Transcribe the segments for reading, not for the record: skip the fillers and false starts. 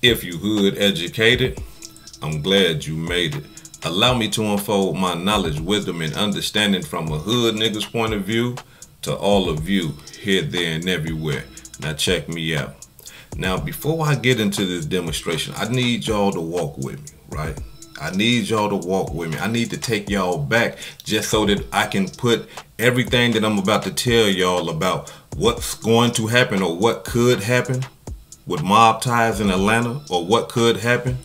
If you hood educated, I'm glad you made it. Allow me to unfold my knowledge, wisdom, and understanding from a hood nigga's point of view to all of you here, there, and everywhere. Now check me out. Now before I get into this demonstration, I need y'all to walk with me, right? I need y'all to walk with me. I need to take y'all back just so that I can put everything that I'm about to tell y'all about what's going to happen or what could happen with MobTies in Atlanta or what could happen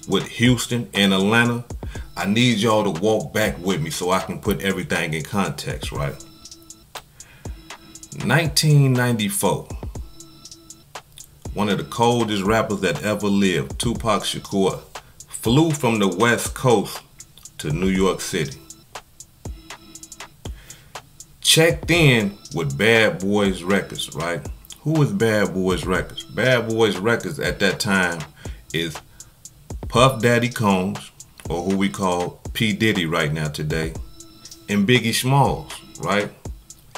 with Houston and Atlanta. I need y'all to walk back with me so I can put everything in context, right? 1994. One of the coldest rappers that ever lived, Tupac Shakur, flew from the West Coast to New York City. Checked in with Bad Boys Records, right? Who is Bad Boys Records? Bad Boys Records at that time is Puff Daddy Combs, or who we call P. Diddy right now today, and Biggie Smalls, right?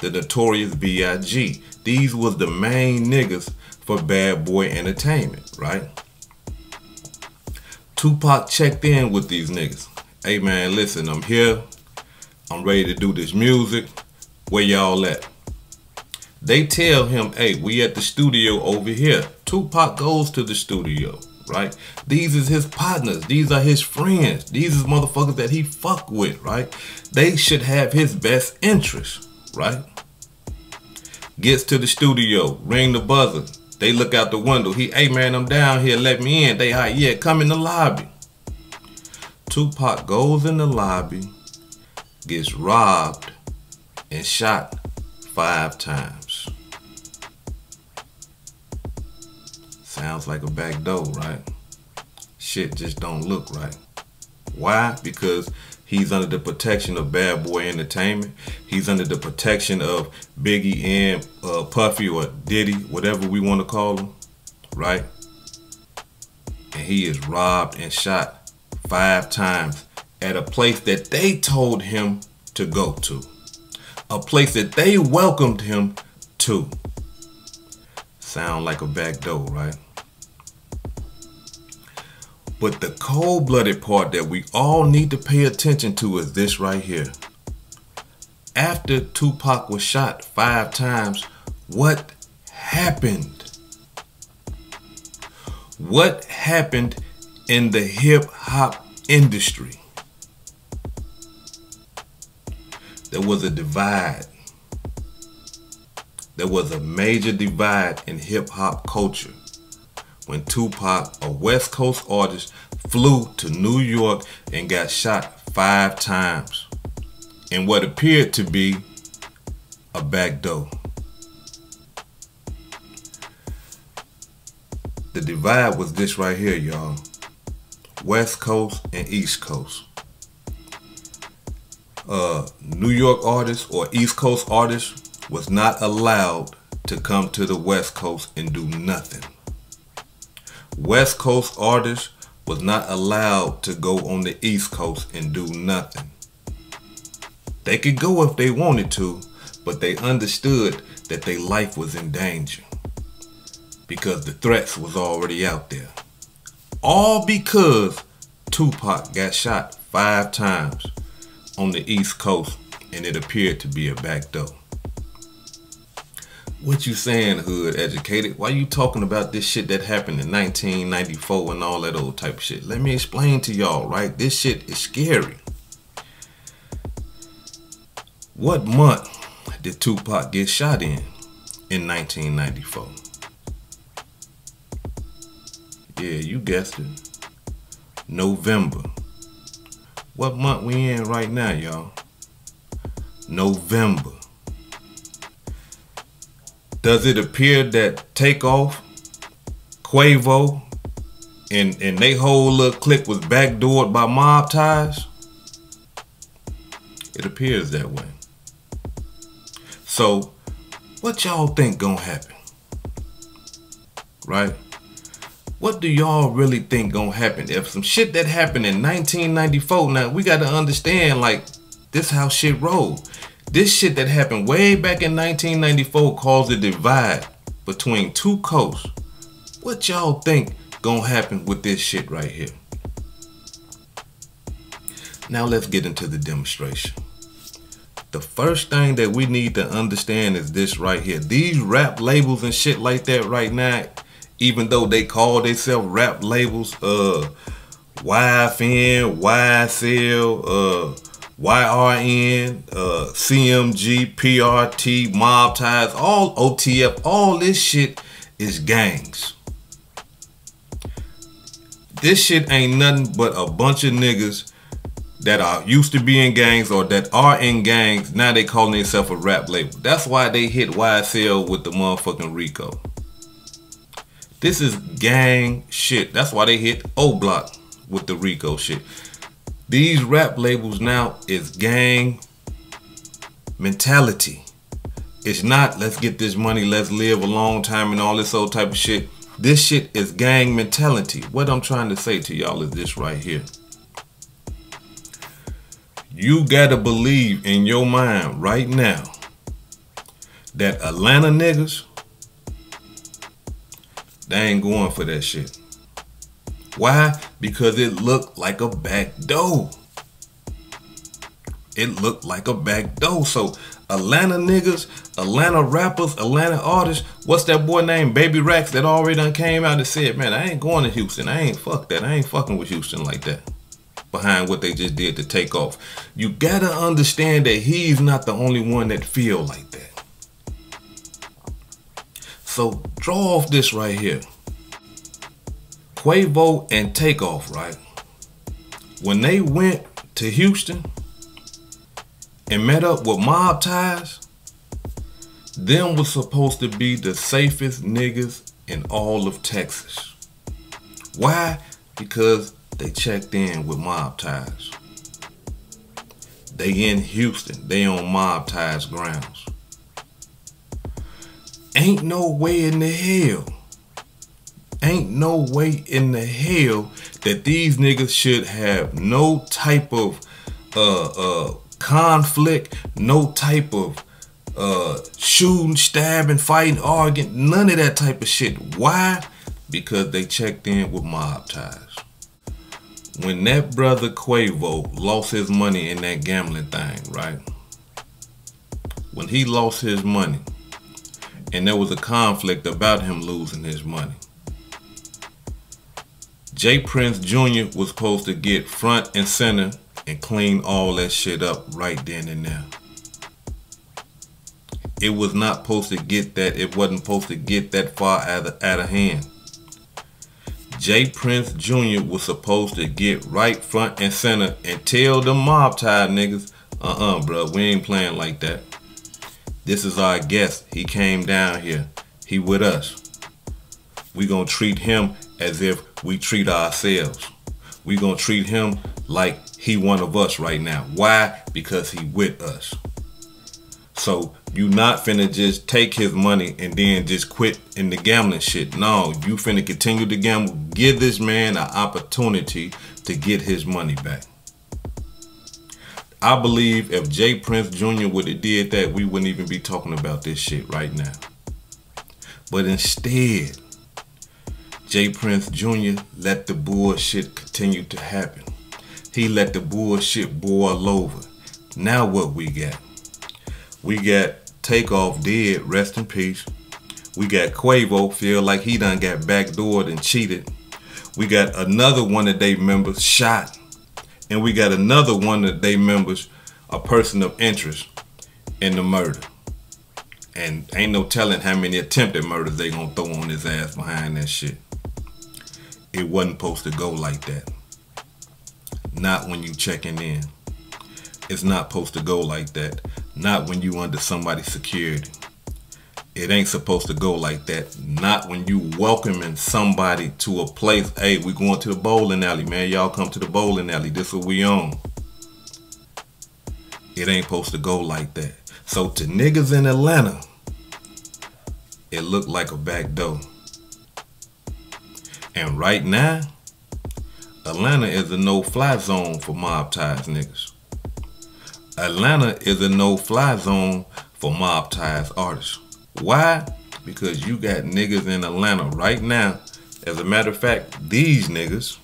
The Notorious B.I.G. These was the main niggas for Bad Boy Entertainment, right? Tupac checked in with these niggas. Hey man, listen, I'm here. I'm ready to do this music. Where y'all at? They tell him, hey, we at the studio over here. Tupac goes to the studio, right? These is his partners. These are his friends. These is motherfuckers that he fuck with, right? They should have his best interest, right? Gets to the studio, ring the buzzer. They look out the window. Hey man, I'm down here, let me in. They, yeah, come in the lobby. Tupac goes in the lobby, gets robbed, and shot 5 times. Sounds like a back door, right? Shit just don't look right. Why? Because he's under the protection of Bad Boy Entertainment. He's under the protection of Biggie and Puffy or Diddy, whatever we want to call him, right? And he is robbed and shot 5 times at a place that they told him to go to. A place that they welcomed him to. Sound like a back door, right? But the cold-blooded part that we all need to pay attention to is this right here. After Tupac was shot 5 times, what happened? What happened in the hip-hop industry? There was a divide. There was a major divide in hip-hop culture when Tupac, a West Coast artist, flew to New York and got shot 5 times in what appeared to be a back door. The divide was this right here, y'all. West Coast and East Coast. New York artists or East Coast artists was not allowed to come to the West Coast and do nothing. West Coast artists was not allowed to go on the East Coast and do nothing. They could go if they wanted to, but they understood that their life was in danger because the threats was already out there. All because Tupac got shot 5 times on the East Coast and it appeared to be a back door. What you saying, hood educated? Why you talking about this shit that happened in 1994 and all that old type of shit? Let me explain to y'all, right? This shit is scary. What month did Tupac get shot in 1994? Yeah, you guessed it. November. What month we in right now, y'all? November. Does it appear that Takeoff, Quavo, and they whole little clique was backdoored by MobTies? It appears that way. So, what y'all think gonna happen? Right? What do y'all really think gonna happen? If some shit that happened in 1994, now we gotta understand, like, this how shit roll. This shit that happened way back in 1994 caused a divide between 2 coasts. What y'all think gonna happen with this shit right here. Now let's get into the demonstration. The first thing that we need to understand is this right here. These rap labels and shit like that right now, even though they call themselves rap labels, YFN, YSL, YRN, CMG, PRT, MobTies, all OTF, all this shit is gangs. This shit ain't nothing but a bunch of niggas that are used to be in gangs or that are in gangs. Now they calling themselves a rap label. That's why they hit YSL with the motherfucking Rico. This is gang shit. That's why they hit O Block with the Rico shit. These rap labels now is gang mentality. It's not let's get this money, let's live a long time and all this old type of shit. This shit is gang mentality. What I'm trying to say to y'all is this right here. You gotta believe in your mind right now that Atlanta niggas, they ain't going for that shit. Why? Because it looked like a back door. It looked like a back door. So Atlanta niggas, Atlanta rappers, Atlanta artists, what's that boy named Baby Racks that already done came out and said, man, I ain't going to Houston. I ain't fuck that. I ain't fucking with Houston like that. Behind what they just did to Takeoff. You gotta understand that he's not the only one that feel like that. So draw off this right here. Quavo and Takeoff, right? When they went to Houston and met up with MobTies, them was supposed to be the safest niggas in all of Texas. Why? Because they checked in with MobTies. They in Houston. They on MobTies grounds. Ain't no way in the hell. Ain't no way in the hell that these niggas should have no type of conflict, no type of shooting, stabbing, fighting, arguing, none of that type of shit. Why? Because they checked in with MobTies. When that brother Quavo lost his money in that gambling thing, right? When he lost his money and there was a conflict about him losing his money, J. Prince Jr. was supposed to get front and center and clean all that shit up right then and there. It was not supposed to get that. It wasn't supposed to get that far out of hand. J. Prince Jr. was supposed to get right front and center and tell them MobTies niggas, bro, we ain't playing like that. This is our guest. He came down here. He with us. We gonna treat him as if we treat ourselves. We gonna treat him like he one of us right now. Why? Because he with us. So you not finna just take his money and then just quit in the gambling shit. No, you finna continue to gamble. Give this man an opportunity to get his money back. I believe if J. Prince Jr. would have did that, we wouldn't even be talking about this shit right now. But instead, J. Prince Jr. let the bullshit continue to happen. He let the bullshit boil over. Now what we got? We got Takeoff dead, rest in peace. We got Quavo feel like he done got backdoored and cheated. We got another one of their members shot. And we got another one of their members, a person of interest in the murder. And ain't no telling how many attempted murders they gonna throw on his ass behind that shit. It wasn't supposed to go like that. Not when you checking in. It's not supposed to go like that. Not when you under somebody's security. It ain't supposed to go like that. Not when you welcoming somebody to a place. Hey, we going to the bowling alley, man. Y'all come to the bowling alley. This what we on. It ain't supposed to go like that. So to niggas in Atlanta, it looked like a back door. And right now, Atlanta is a no-fly zone for MobTies niggas. Atlanta is a no-fly zone for MobTies artists. Why? Because you got niggas in Atlanta right now As a matter of fact, these niggas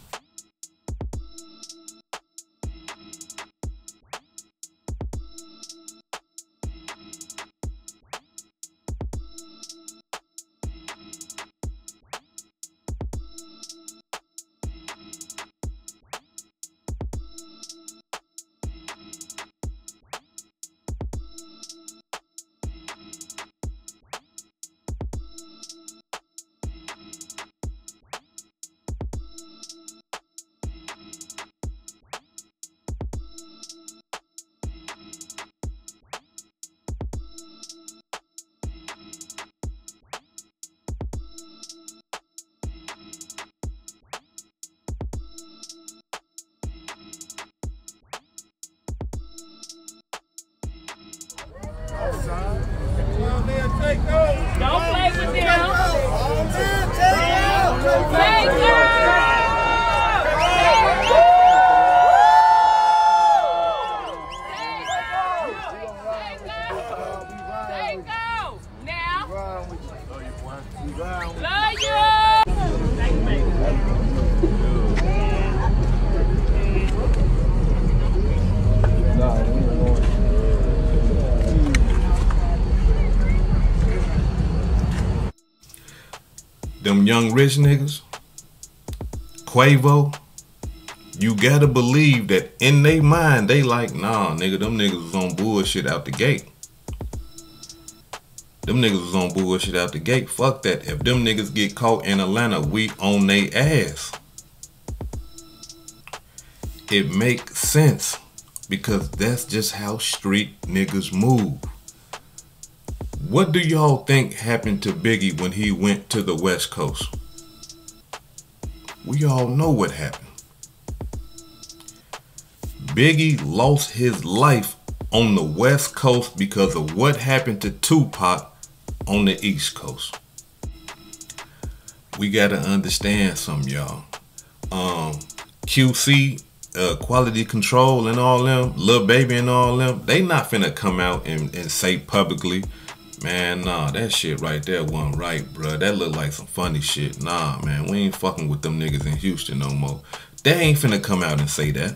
don't play with them. Takeoff! Now. Love you. Them young rich niggas, Quavo, you gotta believe that in their mind, they like, nah, nigga, them niggas was on bullshit out the gate. Them niggas was on bullshit out the gate. Fuck that. If them niggas get caught in Atlanta, we on they ass. It makes sense because that's just how street niggas move. What do y'all think happened to Biggie when he went to the West Coast? We all know what happened. Biggie lost his life on the West Coast because of what happened to Tupac on the East Coast. We gotta understand something, y'all. QC, quality control and all them, Lil Baby and all them, they not finna come out and say publicly, man, nah, that shit right there wasn't right, bruh. That look like some funny shit. Nah, man, we ain't fucking with them niggas in Houston no more. They ain't finna come out and say that.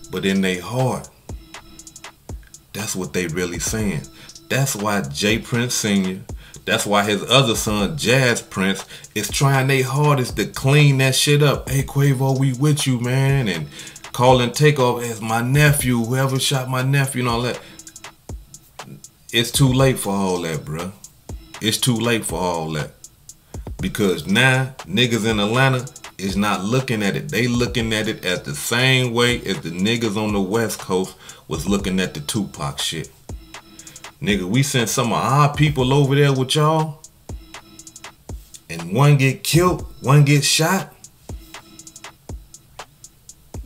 But in their heart, that's what they really saying. That's why J. Prince Sr., that's why his other son, Jazz Prince, is trying their hardest to clean that shit up. Hey, Quavo, we with you, man. And calling Takeoff as my nephew, whoever shot my nephew and all that. It's too late for all that, bruh. It's too late for all that. Because now, niggas in Atlanta is not looking at it. They looking at it as the same way as the niggas on the West Coast was looking at the Tupac shit. Nigga, we sent some of our people over there with y'all, and one get killed, one get shot.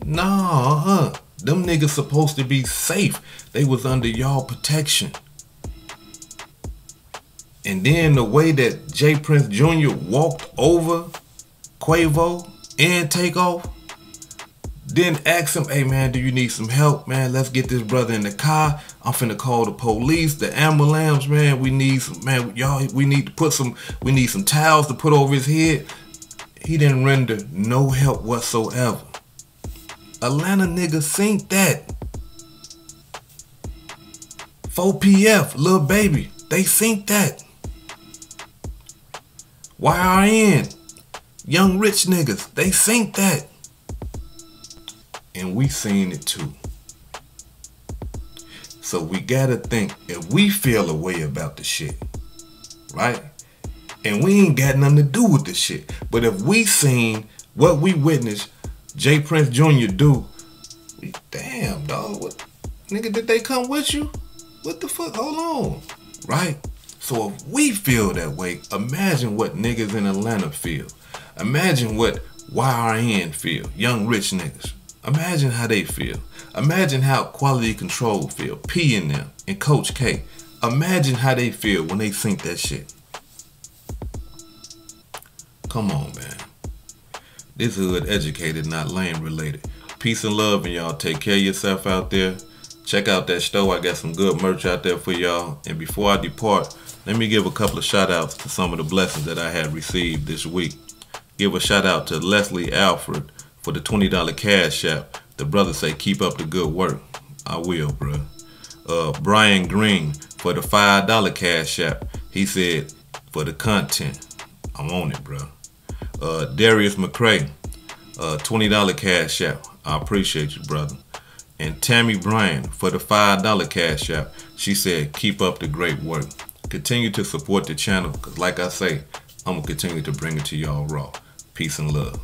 Nah, them niggas supposed to be safe. They was under y'all protection. And then the way that J. Prince Jr. walked over Quavo and Takeoff, then ask him, hey man, do you need some help, man? Let's get this brother in the car. I'm finna call the police, the ambulance, man. We need some, man, y'all, we need some towels to put over his head. He didn't render no help whatsoever. Atlanta niggas seen that. 4PF, Lil Baby, they seen that. YRN, young rich niggas, they seen that. And we seen it too. So we gotta think, if we feel a way about the shit, right? And we ain't got nothing to do with the shit. But if we seen what we witnessed J. Prince Jr. do, damn dog, what nigga, did they come with you? What the fuck? Hold on. Right? So if we feel that way, imagine what niggas in Atlanta feel. Imagine what YRN feel, young rich niggas. Imagine how they feel. Imagine how Quality Control feel, P in them, and Coach K. Imagine how they feel when they think that shit. Come on, man. This hood educated, not lame related. Peace and love, and y'all take care of yourself out there. Check out that store. I got some good merch out there for y'all. And before I depart, let me give a couple of shout outs to some of the blessings that I had received this week. Give a shout out to Leslie Alfred for the $20 cash app. The brother say keep up the good work. I will, bro. Brian Green for the $5 cash app. He said for the content. I'm on it, bro. Darius McCray, $20 cash app. I appreciate you, brother. And Tammy Bryan for the $5 cash app. She said keep up the great work. Continue to support the channel, because like I say, I'm going to continue to bring it to y'all raw. Peace and love.